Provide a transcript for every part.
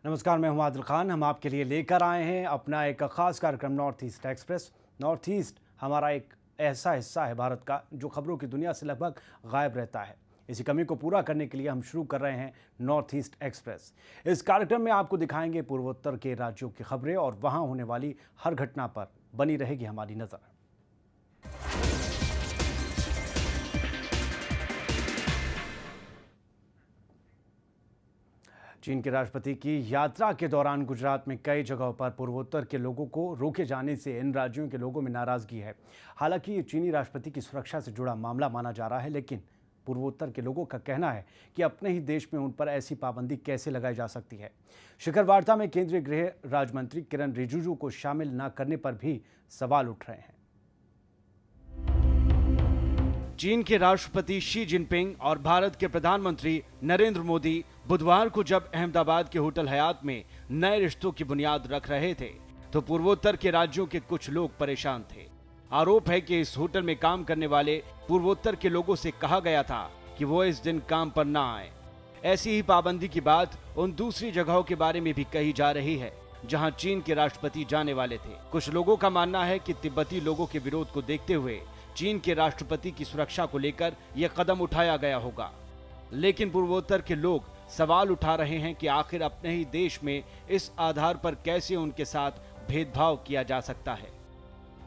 नमस्कार, मैं हूं आदिल खान। हम आपके लिए लेकर आए हैं अपना एक खास कार्यक्रम north east express. North east हमारा एक ऐसा हिस्सा है भारत का जो खबरों की दुनिया से लगभग गायब रहता है। इसी कमी को पूरा करने के लिए हम शुरू कर रहे हैं नॉर्थ ईस्ट एक्सप्रेस। इस कार्यक्रम में आपको दिखाएंगे पूर्वोत्तर के राज्यों की खबरें और वहां होने वाली हर घटना पर बनी रहेगी हमारी नजर। चीन के राष्ट्रपति की यात्रा के दौरान गुजरात में कई जगहों पर पूर्वोत्तर के लोगों को रोके जाने से इन राज्यों के लोगों में नाराजगी है। हालांकि ये चीनी राष्ट्रपति की सुरक्षा से जुड़ा मामला माना जा रहा है, लेकिन पूर्वोत्तर के लोगों का कहना है कि अपने ही देश में उन पर ऐसी पाबंदी कैसे लगाई जा सकती है। शिखर वार्ता में केंद्रीय गृह राज्य मंत्री किरण रिजिजू को शामिल न करने पर भी सवाल उठ रहे हैं। चीन के राष्ट्रपति शी जिनपिंग और भारत के प्रधानमंत्री नरेंद्र मोदी बुधवार को जब अहमदाबाद के होटल हयात में नए रिश्तों की बुनियाद रख रहे थे, तो पूर्वोत्तर के राज्यों के कुछ लोग परेशान थे। आरोप है कि इस होटल में काम करने वाले पूर्वोत्तर के लोगों से कहा गया था कि वो इस दिन काम पर ना आए। ऐसी ही पाबंदी की बात उन दूसरी जगहों के बारे में भी कही जा रही है जहां चीन के राष्ट्रपति जाने वाले थे। कुछ लोगों का मानना है कि तिब्बती लोगों के विरोध को देखते हुए चीन के राष्ट्रपति की सुरक्षा को लेकर यह कदम उठाया गया होगा। लेकिन पूर्वोत्तर के लोग सवाल उठा रहे हैं कि आखिर अपने ही देश में इस आधार पर कैसे उनके साथ भेदभाव किया जा सकता है।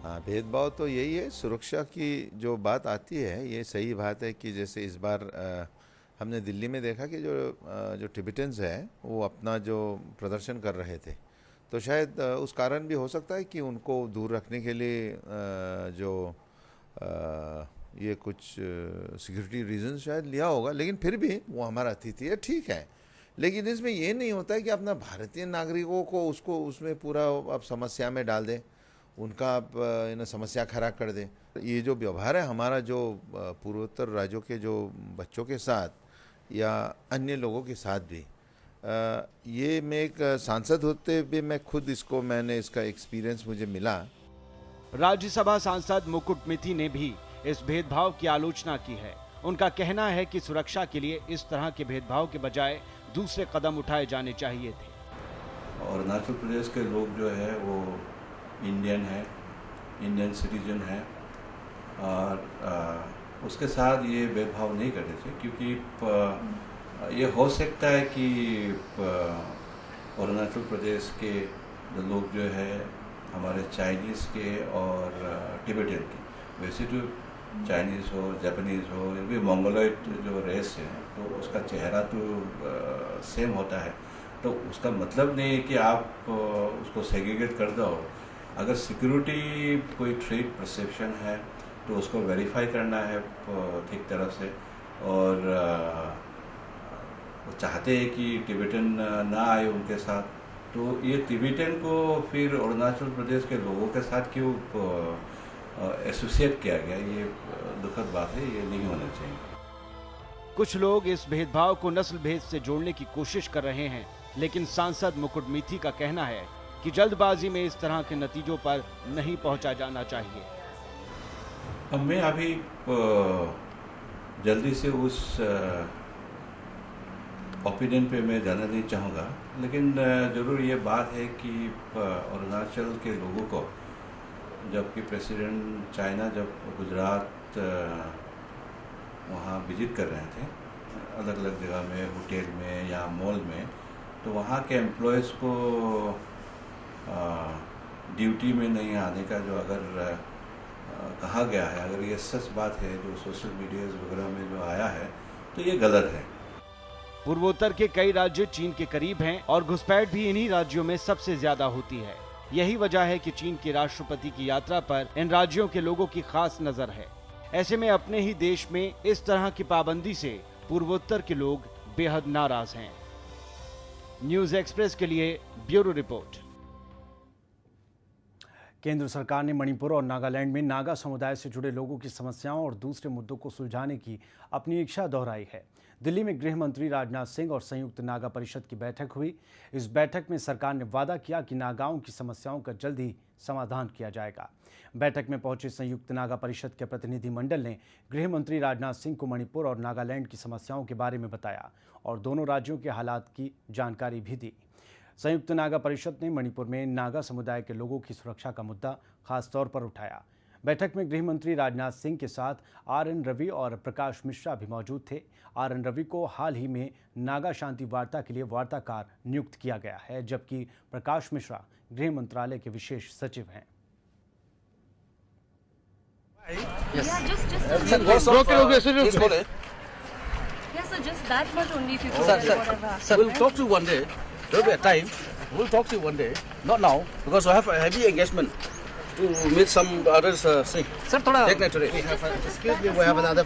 हाँ, भेदभाव तो यही है। सुरक्षा की जो बात आती है, ये सही बात है कि जैसे इस बार हमने दिल्ली में देखा कि जो टिबेटन्स हैं वो अपना जो प्रदर्शन कर रहे थे, तो शायद उस कारण भी हो सकता है कि उनको दूर रखने के लिए ये कुछ सिक्योरिटी रीजन शायद लिया होगा। लेकिन फिर भी वो हमारा अतिथि है, ठीक है। लेकिन इसमें ये नहीं होता है कि अपना भारतीय नागरिकों को उसको उसमें पूरा आप समस्या में डाल दें, उनका आप समस्या खड़ा कर दें। ये जो व्यवहार है हमारा, जो पूर्वोत्तर राज्यों के जो बच्चों के साथ या अन्य लोगों के साथ भी, ये मैं एक सांसद होते भी मैं खुद मैंने इसका एक्सपीरियंस मुझे मिला। राज्यसभा सांसद मुकुट मिथि ने भी इस भेदभाव की आलोचना की है। उनका कहना है कि सुरक्षा के लिए इस तरह के भेदभाव के बजाय दूसरे कदम उठाए जाने चाहिए थे। और अरुणाचल प्रदेश के लोग जो है वो इंडियन है, इंडियन सिटीजन है, और उसके साथ ये भेदभाव नहीं करने चाहिए, क्योंकि ये हो सकता है कि अरुणाचल प्रदेश के लोग जो है हमारे चाइनीज़ के और टिबेटन के, वैसे तो चाइनीज़ हो, जापानीज़ हो, ये भी मंगोलॉइड जो रेस है, तो उसका चेहरा तो सेम होता है। तो उसका मतलब नहीं है कि आप उसको सेग्रीगेट कर दो। अगर सिक्योरिटी कोई थ्रेट परसेप्शन है तो उसको वेरीफाई करना है ठीक तरह से। और वो चाहते हैं कि टिबेटन ना आए उनके साथ, तो ये तिब्बतन को फिर अरुणाचल प्रदेश के लोगों के साथ क्यों एसोसिएट किया गया, ये दुखद बात है, ये नहीं होना चाहिए। कुछ लोग इस भेदभाव को नस्ल भेद से जोड़ने की कोशिश कर रहे हैं, लेकिन सांसद मुकुट मिथि का कहना है कि जल्दबाजी में इस तरह के नतीजों पर नहीं पहुंचा जाना चाहिए। अब मैं अभी जल्दी से उस ओपिनियन पे मैं जाना नहीं चाहूँगा, लेकिन ज़रूर ये बात है कि अरुणाचल के लोगों को, जबकि प्रेसिडेंट चाइना जब गुजरात वहाँ विजिट कर रहे थे अलग अलग जगह में, होटल में या मॉल में, तो वहाँ के एम्प्लॉयज़ को ड्यूटी में नहीं आने का जो अगर कहा गया है, अगर ये सच बात है जो सोशल मीडिया वगैरह में जो आया है, तो ये गलत है। पूर्वोत्तर के कई राज्य चीन के करीब हैं और घुसपैठ भी इन्हीं राज्यों में सबसे ज्यादा होती है। यही वजह है कि चीन के राष्ट्रपति की यात्रा पर इन राज्यों के लोगों की खास नजर है। ऐसे में अपने ही देश में इस तरह की पाबंदी से पूर्वोत्तर के लोग बेहद नाराज हैं। न्यूज एक्सप्रेस के लिए ब्यूरो रिपोर्ट। केंद्र सरकार ने मणिपुर और नागालैंड में नागा समुदाय से जुड़े लोगों की समस्याओं और दूसरे मुद्दों को सुलझाने की अपनी इच्छा दोहराई है। दिल्ली में गृह मंत्री राजनाथ सिंह और संयुक्त नागा परिषद की बैठक हुई। इस बैठक में सरकार ने वादा किया कि नागाओं की समस्याओं का जल्द ही समाधान किया जाएगा। बैठक में पहुंचे संयुक्त नागा परिषद के प्रतिनिधिमंडल ने गृह मंत्री राजनाथ सिंह को मणिपुर और नागालैंड की समस्याओं के बारे में बताया और दोनों राज्यों के हालात की जानकारी भी दी। संयुक्त नागा परिषद ने मणिपुर में नागा समुदाय के लोगों की सुरक्षा का मुद्दा खास तौर पर उठाया। बैठक में गृह मंत्री राजनाथ सिंह के साथ आर.एन. रवि और प्रकाश मिश्रा भी मौजूद थे। आर.एन. रवि को हाल ही में नागा शांति वार्ता के लिए वार्ताकार नियुक्त किया गया है, जबकि प्रकाश मिश्रा गृह मंत्रालय के विशेष सचिव हैं। Yes, so just that much only if you could tell whatever. Sir, we'll talk to you one day. There will be a time. We'll talk to you one day. Not now, because we have a heavy engagement to meet some others sick. Sir, थोड़ा today. excuse me, we have another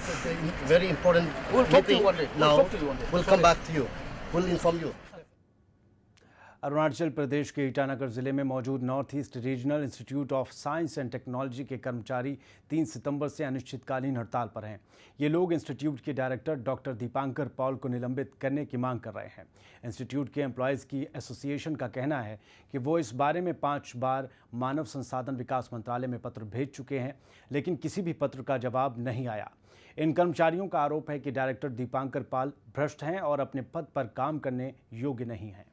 very important We'll talk to you meeting one day. now. We'll talk to you one day. We'll come back to you. We'll inform you. Arunachal Pradesh के ईटानगर जिले में मौजूद north east regional institute of science and technology के कर्मचारी 3 सितंबर से अनिश्चितकालीन हड़ताल पर हैं। ये लोग इंस्टीट्यूट के डायरेक्टर डॉक्टर दीपांकर पॉल को निलंबित करने की मांग कर रहे हैं। इंस्टीट्यूट के एम्प्लॉयज़ की एसोसिएशन का कहना है कि वो इस बारे में 5 बार मानव संसाधन विकास मंत्रालय में पत्र भेज चुके हैं, लेकिन किसी भी पत्र का जवाब नहीं आया। इन कर्मचारियों का आरोप है कि डायरेक्टर दीपांकर पाल भ्रष्ट हैं और अपने पद पर काम करने योग्य नहीं हैं।